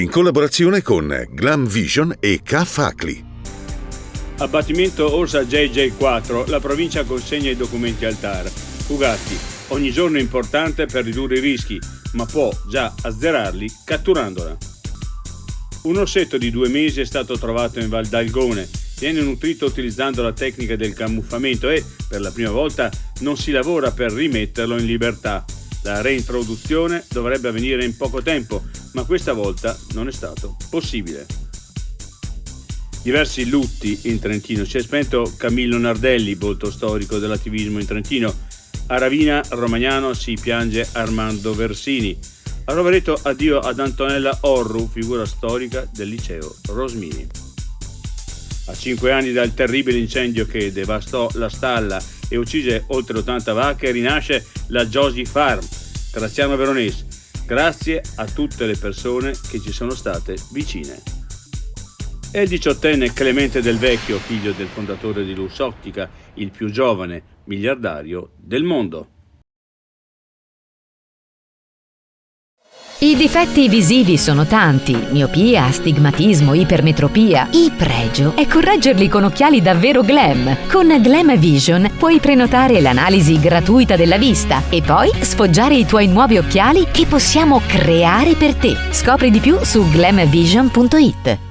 in collaborazione con Glam Vision e K-Facli. Abbattimento Orsa JJ4, la provincia consegna i documenti al TAR. Fugatti, ogni giorno è importante per ridurre i rischi, ma può già azzerarli catturandola. Un orsetto di 2 mesi è stato trovato in Val d'Algone. Viene nutrito utilizzando la tecnica del camuffamento e, per la prima volta, non si lavora per rimetterlo in libertà. La reintroduzione dovrebbe avvenire in poco tempo, ma questa volta non è stato possibile. Diversi lutti in Trentino. Si è spento Camillo Nardelli, volto storico dell'attivismo in Trentino. A Ravina Romagnano si piange Armando Versini. A Rovereto addio ad Antonella Orru, figura storica del liceo Rosmini. A 5 anni dal terribile incendio che devastò la stalla e uccise oltre 80 vacche, rinasce la Josie Farm. Graziano Veronese, grazie a tutte le persone che ci sono state vicine. E il 18enne Clemente Del Vecchio, figlio del fondatore di Luxottica, il più giovane miliardario del mondo. I difetti visivi sono tanti: miopia, astigmatismo, ipermetropia. Il pregio è correggerli con occhiali davvero glam. Con Glam Vision puoi prenotare l'analisi gratuita della vista e poi sfoggiare i tuoi nuovi occhiali che possiamo creare per te. Scopri di più su glamvision.it.